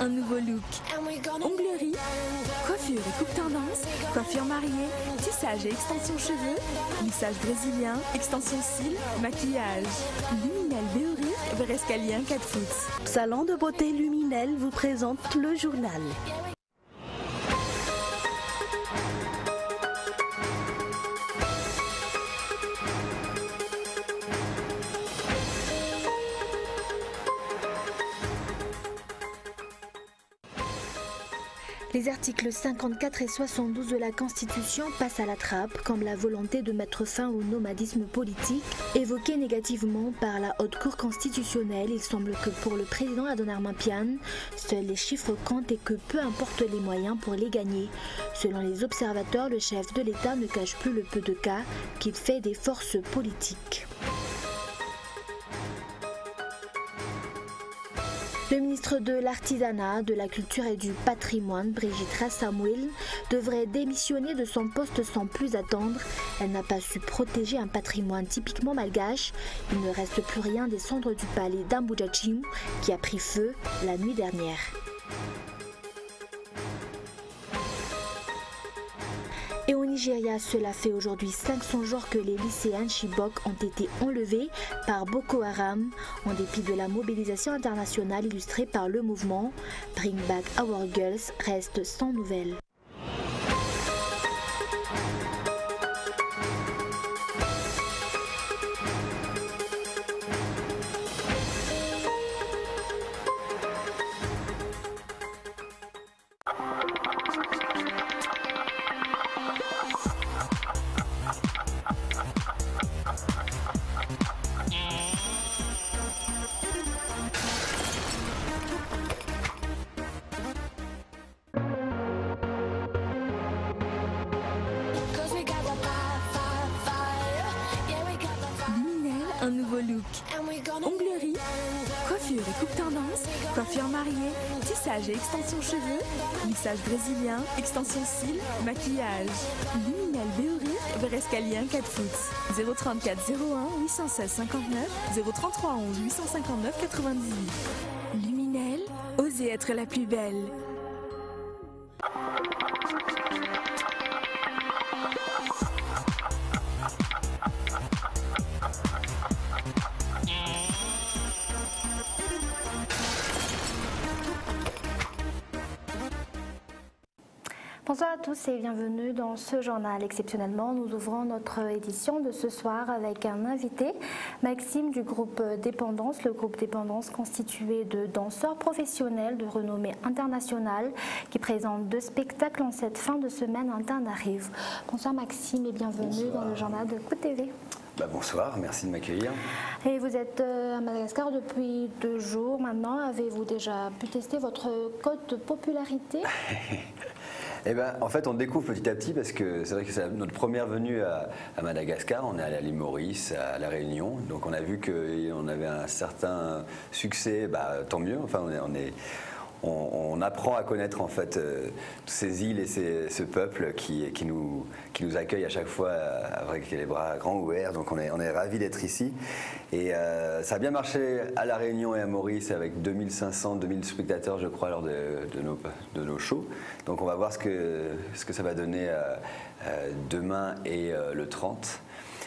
un nouveau look. Onglerie, coiffure et coupe tendance, coiffure mariée, tissage et extension cheveux, lissage brésilien, extension cils, maquillage. Luminel Béoric, Verescalien 4 foot. Salon de beauté Luminel vous présente le journal. Les articles 54 et 72 de la Constitution passent à la trappe, comme la volonté de mettre fin au nomadisme politique. Évoqué négativement par la Haute Cour constitutionnelle, il semble que pour le président Adonarman Pian, seuls les chiffres comptent et que peu importe les moyens pour les gagner. Selon les observateurs, le chef de l'État ne cache plus le peu de cas qu'il fait des forces politiques. Le ministre de l'Artisanat, de la Culture et du Patrimoine, Brigitte Rassamuil, devrait démissionner de son poste sans plus attendre. Elle n'a pas su protéger un patrimoine typiquement malgache. Il ne reste plus rien des cendres du palais d'Ambujachim qui a pris feu la nuit dernière. Et au Nigeria, cela fait aujourd'hui 500 jours que les lycéens Chibok ont été enlevés par Boko Haram, en dépit de la mobilisation internationale illustrée par le mouvement. Bring Back Our Girls reste sans nouvelles. Un nouveau look. Onglerie, coiffure et coupe tendance, coiffure mariée, tissage et extension cheveux, lissage brésilien, extension cils, maquillage. Luminel Béoric, Verescalien 4 foot. 034 01 816 59 033 11 859 98. Luminel, osez être la plus belle. Bonsoir à tous et bienvenue dans ce journal. Exceptionnellement, nous ouvrons notre édition de ce soir avec un invité, Maxime du groupe Dépendance. Le groupe Dépendance constitué de danseurs professionnels de renommée internationale qui présente 2 spectacles en cette fin de semaine à Tenerife. Bonsoir Maxime et bienvenue dans le journal de Coup TV. Bonsoir, merci de m'accueillir. Et vous êtes à Madagascar depuis 2 jours maintenant. Avez-vous déjà pu tester votre cote de popularité? En fait, on découvre petit à petit parce que c'est vrai que c'est notre première venue à Madagascar. On est allé à l'île Maurice, à La Réunion. Donc on a vu qu'on avait un certain succès, tant mieux. Enfin, on apprend à connaître en fait ces îles et ce peuple qui nous accueille à chaque fois avec les bras grands ouverts. Donc on est ravis d'être ici. Et ça a bien marché à La Réunion et à Maurice avec 2500-2000 spectateurs je crois lors de nos shows. Donc on va voir ce que ça va donner demain et le 30.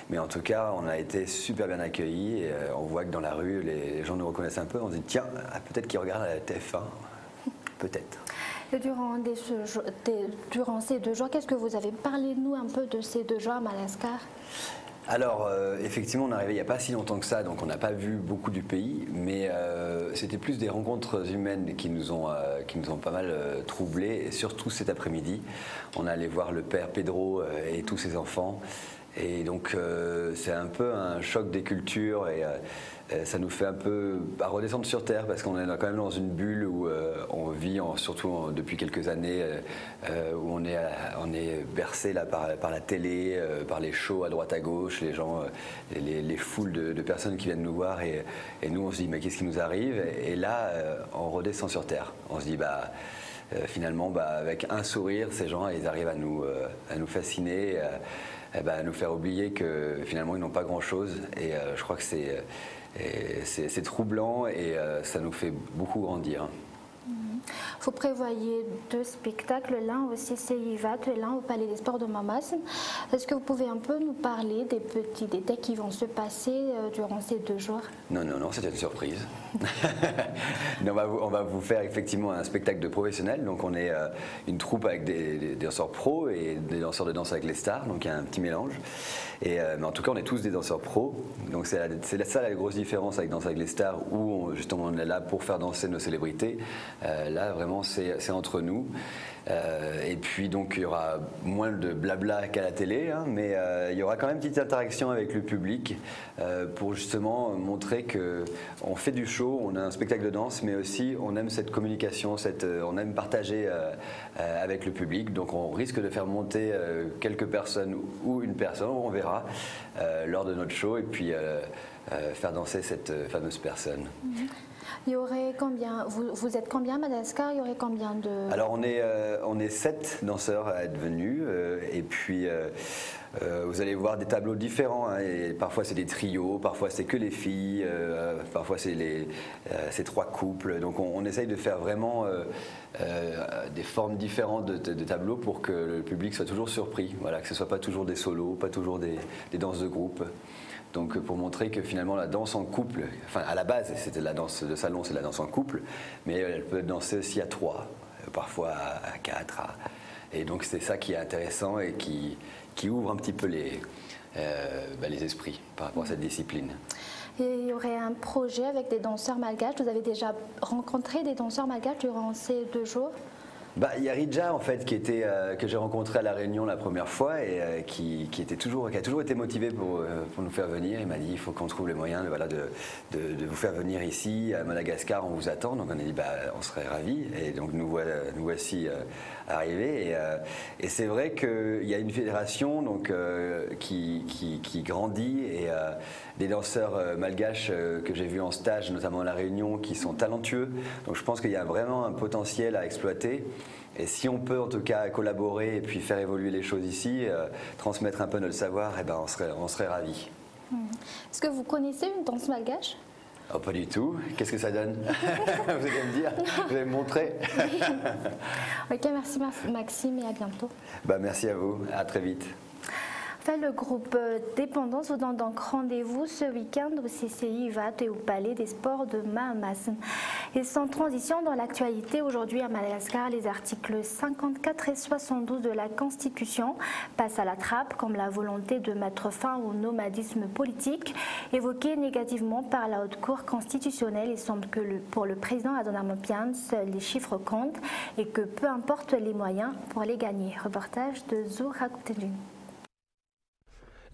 Mais en tout cas, on a été super bien accueillis. Et, on voit que dans la rue, les gens nous reconnaissent un peu. On se dit tiens, peut-être qu'ils regardent la TF1. Peut-être. Et durant ces 2 jours, qu'est-ce que vous avez parlé de nous un peu de ces 2 jours à Madagascar? Alors, effectivement, on est arrivé il n'y a pas si longtemps que ça, donc on n'a pas vu beaucoup du pays, mais c'était plus des rencontres humaines qui nous ont pas mal troublés, et surtout cet après-midi. On est allé voir le père Pedro et tous ses enfants, et donc c'est un peu un choc des cultures, et ça nous fait un peu redescendre sur terre parce qu'on est quand même dans une bulle où on vit, surtout depuis quelques années, où on est bercé là, par la télé, par les shows à droite à gauche, les gens, les foules de personnes qui viennent nous voir et nous on se dit mais qu'est-ce qui nous arrive, et là on redescend sur terre. On se dit finalement avec un sourire ces gens ils arrivent à nous fasciner, à nous faire oublier que finalement ils n'ont pas grand-chose, et je crois que c'est troublant et ça nous fait beaucoup grandir. Vous prévoyez 2 spectacles, l'un au CCIVAT et l'un au Palais des Sports de Mamasne. Est-ce que vous pouvez un peu nous parler des petits détails qui vont se passer durant ces 2 jours? Non, c'était une surprise. On va vous faire effectivement un spectacle de professionnels. Donc on est une troupe avec des danseurs pros et des danseurs de danse avec les stars. Donc il y a un petit mélange. Mais en tout cas, on est tous des danseurs pros. Donc c'est ça la grosse différence avec Danse avec les stars, où justement on est là pour faire danser nos célébrités. Là, vraiment, c'est entre nous. Et puis donc il y aura moins de blabla qu'à la télé, hein, mais il y aura quand même une petite interaction avec le public pour justement montrer qu'on fait du show, on a un spectacle de danse, mais aussi on aime cette communication, on aime partager avec le public. Donc on risque de faire monter quelques personnes ou une personne, on verra, lors de notre show, et puis faire danser cette fameuse personne. Il y aurait combien, vous êtes combien à Madagascar? Il y aurait combien de... Alors on est 7 danseurs à être venus, et puis vous allez voir des tableaux différents, hein, et parfois c'est des trios, parfois c'est que les filles, parfois c'est 3 couples. Donc on essaye de faire vraiment des formes différentes de tableaux pour que le public soit toujours surpris, voilà, que ce ne soit pas toujours des solos, pas toujours des danses de groupe. Donc pour montrer que finalement la danse en couple, enfin à la base c'était la danse de salon, c'est la danse en couple, mais elle peut danser aussi à 3, parfois à 4. Et donc c'est ça qui est intéressant et qui ouvre un petit peu les esprits par rapport à cette discipline. Et il y aurait un projet avec des danseurs malgaches. Vous avez déjà rencontré des danseurs malgaches durant ces 2 jours? Il y a Ridja en fait que j'ai rencontré à La Réunion la première fois et qui a toujours été motivé pour nous faire venir. Il m'a dit il faut qu'on trouve les moyens de vous faire venir ici à Madagascar, on vous attend. Donc on a dit on serait ravis, et donc nous voici arrivés. Et c'est vrai qu'il y a une fédération donc, qui grandit, et des danseurs malgaches que j'ai vus en stage, notamment à La Réunion, qui sont talentueux. Donc je pense qu'il y a vraiment un potentiel à exploiter. Et si on peut en tout cas collaborer et puis faire évoluer les choses ici, transmettre un peu notre savoir, on serait ravis. Est-ce que vous connaissez une danse malgache? Oh, pas du tout. Qu'est-ce que ça donne? Vous allez me dire, vous allez me montrer. Ok, merci Maxime, et à bientôt. Merci à vous, à très vite. Le groupe Dépendance vous donne donc rendez-vous ce week-end au CCIVAT et au Palais des Sports de Mamasne. Et sans transition dans l'actualité, aujourd'hui à Madagascar, les articles 54 et 72 de la Constitution passent à la trappe, comme la volonté de mettre fin au nomadisme politique, évoqué négativement par la Haute Cour constitutionnelle. Il semble que pour le président Adhanom Mopian, seuls les chiffres comptent et que peu importe les moyens pour les gagner. Reportage de Zoura Koutedjin.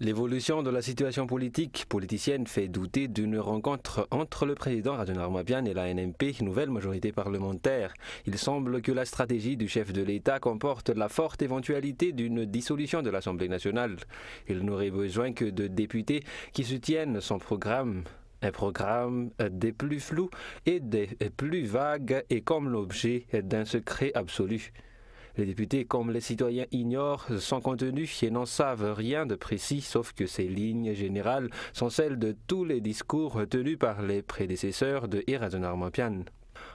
L'évolution de la situation politicienne fait douter d'une rencontre entre le président Adhanom Mopian et la NMP, nouvelle majorité parlementaire. Il semble que la stratégie du chef de l'État comporte la forte éventualité d'une dissolution de l'Assemblée nationale. Il n'aurait besoin que de députés qui soutiennent son programme. Un programme des plus flous et des plus vagues et comme l'objet d'un secret absolu. Les députés, comme les citoyens, ignorent son contenu et n'en savent rien de précis, sauf que ces lignes générales sont celles de tous les discours tenus par les prédécesseurs de Adhanom Mopian.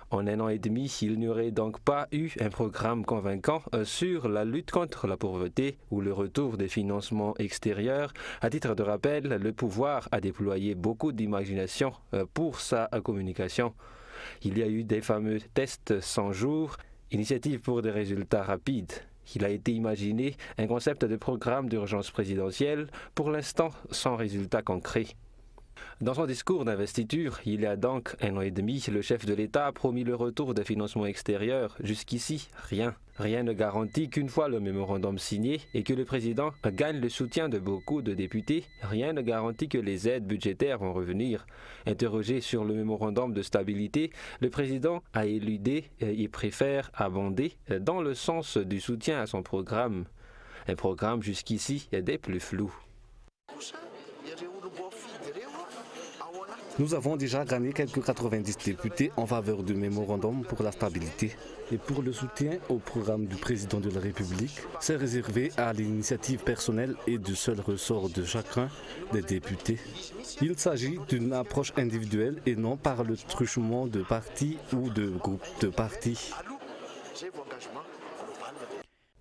En 1 an et demi, il n'y aurait donc pas eu un programme convaincant sur la lutte contre la pauvreté ou le retour des financements extérieurs. À titre de rappel, le pouvoir a déployé beaucoup d'imagination pour sa communication. Il y a eu des fameux tests 100 jours, initiative pour des résultats rapides. Il a été imaginé un concept de programme d'urgence présidentielle, pour l'instant sans résultat concret. Dans son discours d'investiture, il y a donc 1 an et demi, le chef de l'État a promis le retour des financements extérieurs. Jusqu'ici, rien. Rien ne garantit qu'une fois le mémorandum signé et que le président gagne le soutien de beaucoup de députés, rien ne garantit que les aides budgétaires vont revenir. Interrogé sur le mémorandum de stabilité, le président a éludé et préfère abonder dans le sens du soutien à son programme. Un programme jusqu'ici des plus flous. Nous avons déjà gagné quelques 90 députés en faveur du mémorandum pour la stabilité. Et pour le soutien au programme du président de la République, c'est réservé à l'initiative personnelle et du seul ressort de chacun des députés. Il s'agit d'une approche individuelle et non par le truchement de partis ou de groupes de partis. partagez vos engagements.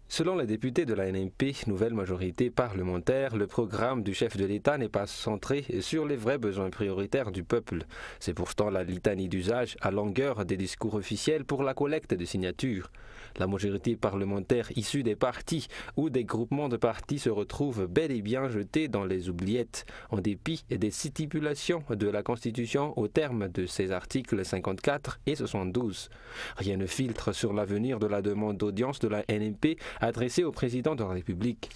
Selon les députés de la NMP, nouvelle majorité parlementaire, le programme du chef de l'État n'est pas centré sur les vrais besoins prioritaires du peuple. C'est pourtant la litanie d'usage à longueur des discours officiels pour la collecte de signatures. La majorité parlementaire issue des partis ou des groupements de partis se retrouve bel et bien jetée dans les oubliettes, en dépit des stipulations de la Constitution au terme de ses articles 54 et 72. Rien ne filtre sur l'avenir de la demande d'audience de la NMP adressée au président de la République.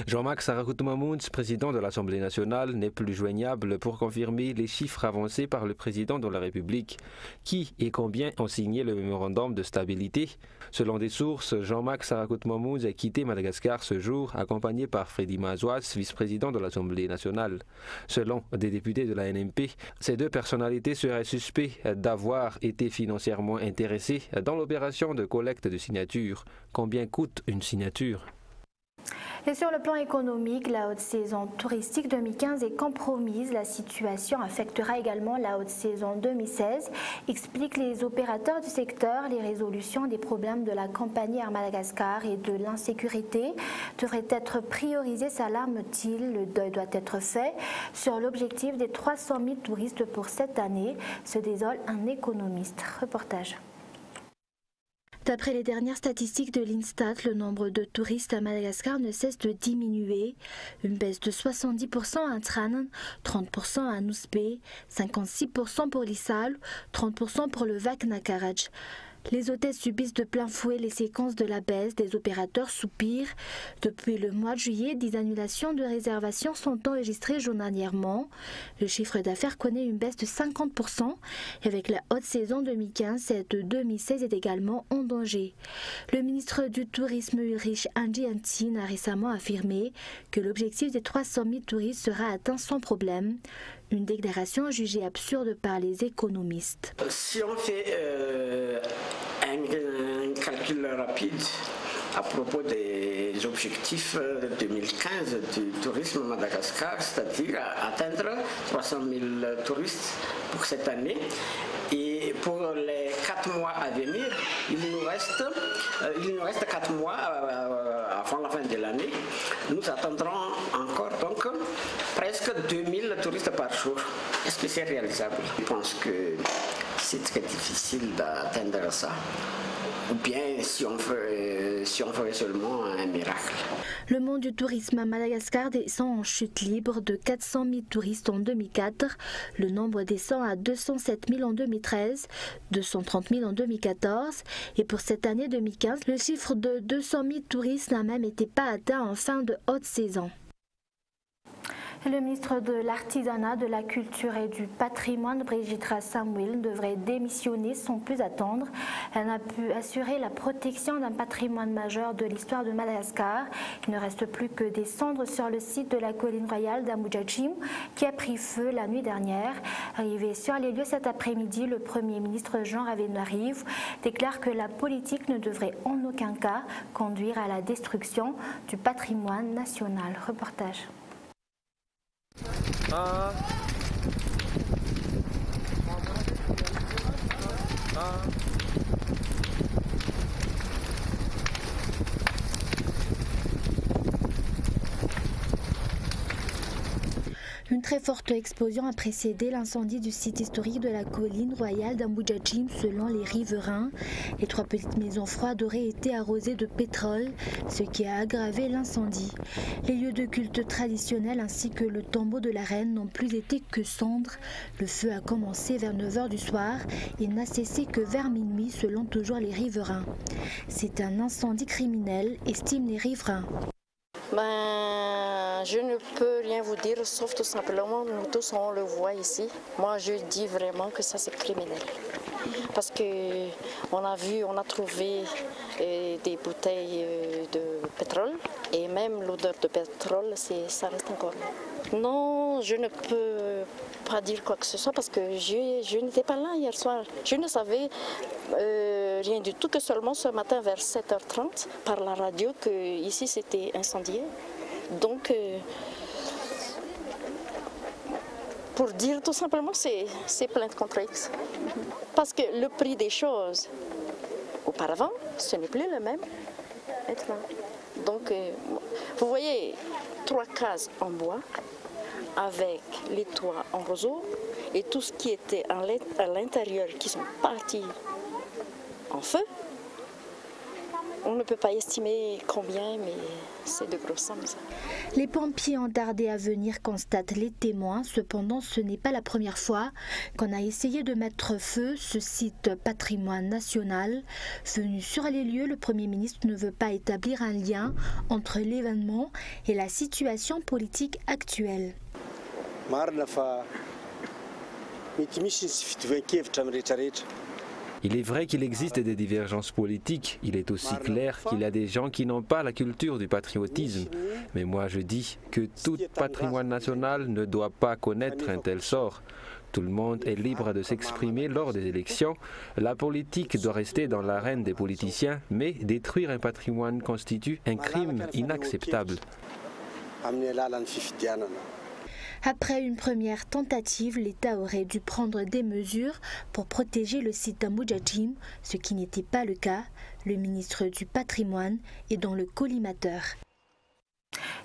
Jean-Marc Sarakoutoumamounz, président de l'Assemblée nationale, n'est plus joignable pour confirmer les chiffres avancés par le président de la République. Qui et combien ont signé le mémorandum de stabilité? Selon des sources, Jean-Marc Sarakoutoumamounz a quitté Madagascar ce jour, accompagné par Freddy Mazoas, vice-président de l'Assemblée nationale. Selon des députés de la NMP, ces deux personnalités seraient suspects d'avoir été financièrement intéressés dans l'opération de collecte de signatures. Combien coûte une signature? Et sur le plan économique, la haute saison touristique 2015 est compromise. La situation affectera également la haute saison 2016, expliquent les opérateurs du secteur. Les résolutions des problèmes de la compagnie Air Madagascar et de l'insécurité devraient être priorisées, s'alarme-t-il. Le deuil doit être fait sur l'objectif des 300 000 touristes pour cette année, se désole un économiste. Reportage. D'après les dernières statistiques de l'Instat, le nombre de touristes à Madagascar ne cesse de diminuer. Une baisse de 70% à Antranan, 30% à Nouspe, 56% pour l'Issal, 30% pour le Vac Nakaraj. Les hôtels subissent de plein fouet les séquences de la baisse, des opérateurs soupirent. Depuis le mois de juillet, 10 annulations de réservations sont enregistrées journalièrement. Le chiffre d'affaires connaît une baisse de 50%. Et avec la haute saison 2015, cette de 2016 est également en danger. Le ministre du Tourisme Ulrich Andjiantin a récemment affirmé que l'objectif des 300 000 touristes sera atteint sans problème. Une déclaration jugée absurde par les économistes. Si on fait un calcul rapide à propos des objectifs 2015 du tourisme à Madagascar, c'est-à-dire atteindre 300 000 touristes pour cette année. Et pour les 4 mois à venir, il nous reste 4 mois avant la fin de l'année. Nous attendrons encore donc presque 2000 touristes par jour. Est-ce que c'est réalisable? Je pense que c'est très difficile d'atteindre ça. Ou bien si on ferait seulement un miracle. Le monde du tourisme à Madagascar descend en chute libre de 400 000 touristes en 2004. Le nombre descend à 207 000 en 2013, 230 000 en 2014. Et pour cette année 2015, le chiffre de 200 000 touristes n'a même été pas atteint en fin de haute saison. Le ministre de l'Artisanat, de la Culture et du Patrimoine, Brigitte Samuel, devrait démissionner sans plus attendre. Elle n'a pu assurer la protection d'un patrimoine majeur de l'histoire de Madagascar. Il ne reste plus que des cendres sur le site de la colline royale d'Ambujachim qui a pris feu la nuit dernière. Arrivé sur les lieux cet après-midi, le Premier ministre Jean Ravenarive déclare que la politique ne devrait en aucun cas conduire à la destruction du patrimoine national. Reportage. Une très forte explosion a précédé l'incendie du site historique de la colline royale d'Ambujachim selon les riverains. Les 3 petites maisons froides auraient été arrosées de pétrole, ce qui a aggravé l'incendie. Les lieux de culte traditionnels ainsi que le tombeau de la reine n'ont plus été que cendres. Le feu a commencé vers 9 h du soir et n'a cessé que vers minuit selon toujours les riverains. C'est un incendie criminel, estiment les riverains. Je ne peux rien vous dire, sauf tout simplement, nous tous on le voit ici. Moi je dis vraiment que ça c'est criminel. Parce qu'on a vu, on a trouvé des bouteilles de pétrole et même l'odeur de pétrole, ça reste encore. Non, je ne peux pas dire quoi que ce soit parce que je n'étais pas là hier soir. Je ne savais rien du tout, que seulement ce matin vers 7 h 30 par la radio que ici c'était incendié. Donc, pour dire tout simplement, c'est plainte contre X. Parce que le prix des choses, auparavant, ce n'est plus le même maintenant. Donc, vous voyez, 3 cases en bois avec les toits en roseau et tout ce qui était à l'intérieur qui sont partis en feu. On ne peut pas estimer combien, mais c'est de grosses sommes. Les pompiers ont tardé à venir, constatent les témoins. Cependant, ce n'est pas la première fois qu'on a essayé de mettre feu ce site patrimoine national. Venu sur les lieux, le Premier ministre ne veut pas établir un lien entre l'événement et la situation politique actuelle. Il est vrai qu'il existe des divergences politiques. Il est aussi clair qu'il y a des gens qui n'ont pas la culture du patriotisme. Mais moi je dis que tout patrimoine national ne doit pas connaître un tel sort. Tout le monde est libre de s'exprimer lors des élections. La politique doit rester dans l'arène des politiciens, mais détruire un patrimoine constitue un crime inacceptable. Après une première tentative, l'État aurait dû prendre des mesures pour protéger le site d'Amboudjadjim, ce qui n'était pas le cas. Le ministre du Patrimoine est dans le collimateur.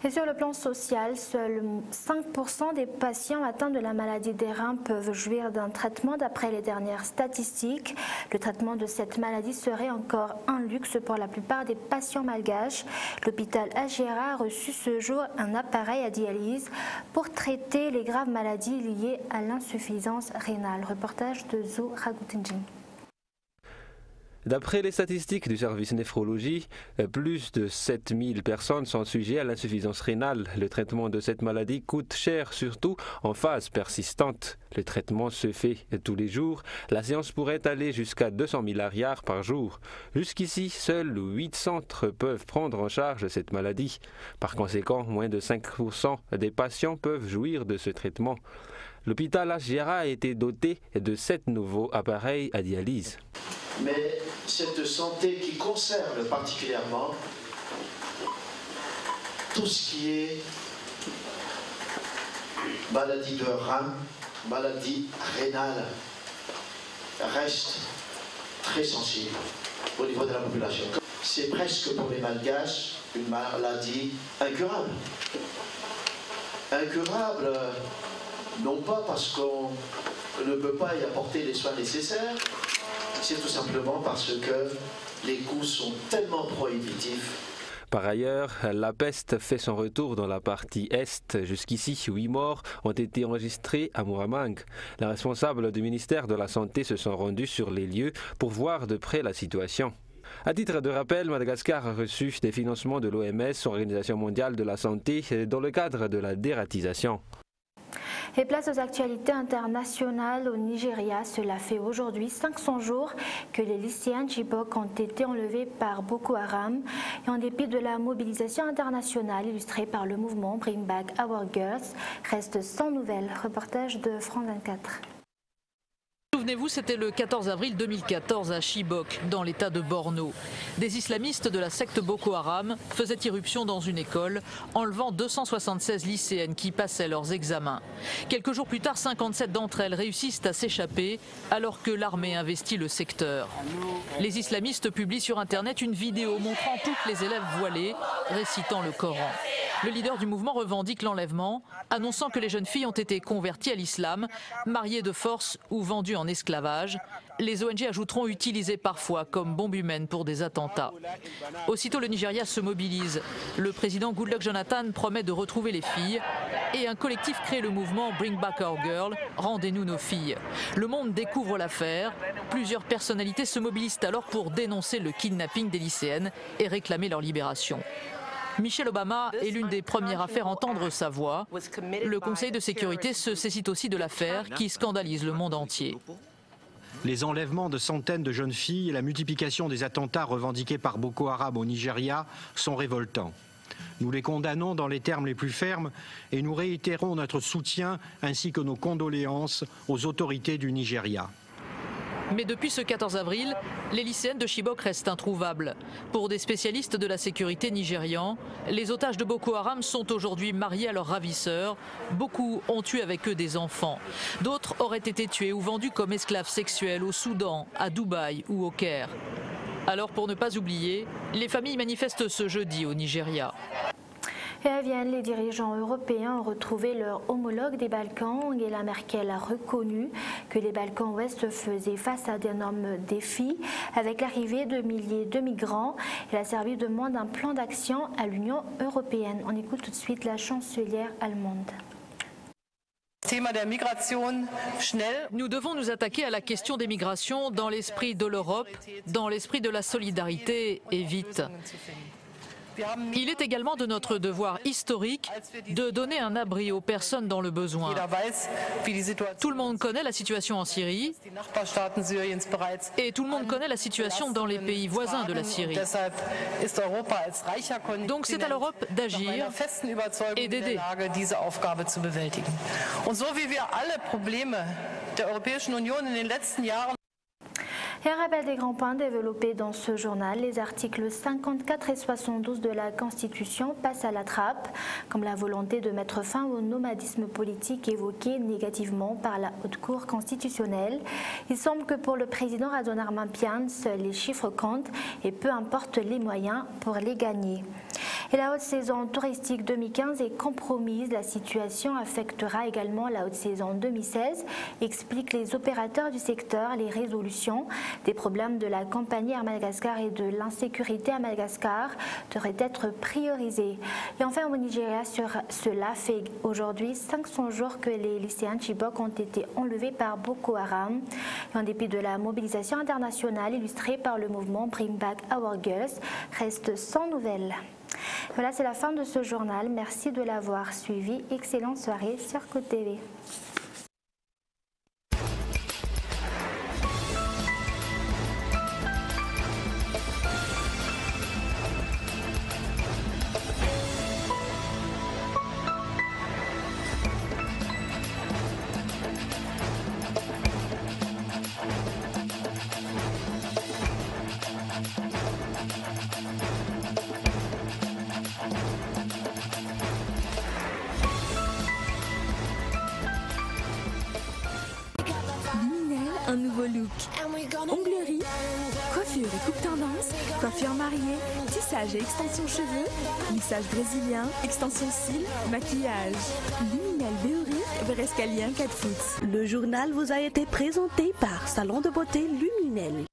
Et sur le plan social, seuls 5% des patients atteints de la maladie des reins peuvent jouir d'un traitement d'après les dernières statistiques. Le traitement de cette maladie serait encore un luxe pour la plupart des patients malgaches. L'hôpital Agiera a reçu ce jour un appareil à dialyse pour traiter les graves maladies liées à l'insuffisance rénale. Reportage de Zou Ragutenjing. D'après les statistiques du service néphrologie, plus de 7000 personnes sont sujettes à l'insuffisance rénale. Le traitement de cette maladie coûte cher, surtout en phase persistante. Le traitement se fait tous les jours. La séance pourrait aller jusqu'à 200 000 ariars par jour. Jusqu'ici, seuls 8 centres peuvent prendre en charge cette maladie. Par conséquent, moins de 5% des patients peuvent jouir de ce traitement. L'hôpital Agiera a été doté de 7 nouveaux appareils à dialyse. Mais cette santé qui concerne particulièrement tout ce qui est maladie de rein, maladie rénale, reste très sensible au niveau de la population. C'est presque pour les Malgaches une maladie incurable. Incurable, non pas parce qu'on ne peut pas y apporter les soins nécessaires, c'est tout simplement parce que les coûts sont tellement prohibitifs. Par ailleurs, la peste fait son retour dans la partie est. Jusqu'ici, 8 morts ont été enregistrés à Muramang. Les responsables du ministère de la Santé se sont rendus sur les lieux pour voir de près la situation. À titre de rappel, Madagascar a reçu des financements de l'OMS, Organisation mondiale de la santé, dans le cadre de la dératisation. Et place aux actualités internationales au Nigeria. Cela fait aujourd'hui 500 jours que les lycéens de Chibok ont été enlevés par Boko Haram. Et en dépit de la mobilisation internationale illustrée par le mouvement Bring Back Our Girls, reste sans nouvelles. Reportage de France 24. Souvenez-vous, c'était le 14 avril 2014 à Chibok, dans l'état de Borno. Des islamistes de la secte Boko Haram faisaient irruption dans une école, enlevant 276 lycéennes qui passaient leurs examens. Quelques jours plus tard, 57 d'entre elles réussissent à s'échapper, alors que l'armée investit le secteur. Les islamistes publient sur Internet une vidéo montrant toutes les élèves voilées, récitant le Coran. Le leader du mouvement revendique l'enlèvement, annonçant que les jeunes filles ont été converties à l'islam, mariées de force ou vendues en esclavage. Les ONG ajouteront utilisées parfois comme bombes humaines pour des attentats. Aussitôt, le Nigeria se mobilise. Le président Goodluck Jonathan promet de retrouver les filles et un collectif crée le mouvement Bring Back Our Girl, rendez-nous nos filles. Le monde découvre l'affaire. Plusieurs personnalités se mobilisent alors pour dénoncer le kidnapping des lycéennes et réclamer leur libération. Michelle Obama est l'une des premières à faire entendre sa voix. Le Conseil de sécurité se saisit aussi de l'affaire qui scandalise le monde entier. Les enlèvements de centaines de jeunes filles et la multiplication des attentats revendiqués par Boko Haram au Nigeria sont révoltants. Nous les condamnons dans les termes les plus fermes et nous réitérons notre soutien ainsi que nos condoléances aux autorités du Nigeria. Mais depuis ce 14 avril, les lycéennes de Chibok restent introuvables. Pour des spécialistes de la sécurité nigérians, les otages de Boko Haram sont aujourd'hui mariés à leurs ravisseurs. Beaucoup ont tué avec eux des enfants. D'autres auraient été tués ou vendus comme esclaves sexuels au Soudan, à Dubaï ou au Caire. Alors pour ne pas oublier, les familles manifestent ce jeudi au Nigeria. Et à Vienne, les dirigeants européens ont retrouvé leur homologue des Balkans. Angela Merkel a reconnu que les Balkans Ouest faisaient face à d'énormes défis avec l'arrivée de milliers de migrants. Elle a servi de demande un plan d'action à l'Union européenne. On écoute tout de suite la chancelière allemande. Nous devons nous attaquer à la question des migrations dans l'esprit de l'Europe, dans l'esprit de la solidarité et vite. Il est également de notre devoir historique de donner un abri aux personnes dans le besoin. Tout le monde connaît la situation en Syrie et tout le monde connaît la situation dans les pays voisins de la Syrie. Donc c'est à l'Europe d'agir et d'aider. Et un rappel des grands points développés dans ce journal. Les articles 54 et 72 de la Constitution passent à la trappe, comme la volonté de mettre fin au nomadisme politique évoqué négativement par la Haute Cour constitutionnelle. Il semble que pour le président Radon Armapian, seuls les chiffres comptent et peu importe les moyens pour les gagner. Et la haute saison touristique 2015 est compromise. La situation affectera également la haute saison 2016, expliquent les opérateurs du secteur. Les résolutions des problèmes de la compagnie Air Madagascar et de l'insécurité à Madagascar devraient être priorisées. Et enfin au Nigeria, cela fait aujourd'hui 500 jours que les lycéens de Chibok ont été enlevés par Boko Haram. Et en dépit de la mobilisation internationale illustrée par le mouvement Bring Back Our Girls, reste sans nouvelles. Voilà, c'est la fin de ce journal. Merci de l'avoir suivi. Excellente soirée sur Côte TV. Un nouveau look. Onglerie, coiffure et coupe tendance, coiffure mariée, tissage et extension cheveux, lissage brésilien, extension cils, maquillage. Luminel Béoric, Berescalien 4 foot. Le journal vous a été présenté par Salon de beauté Luminel.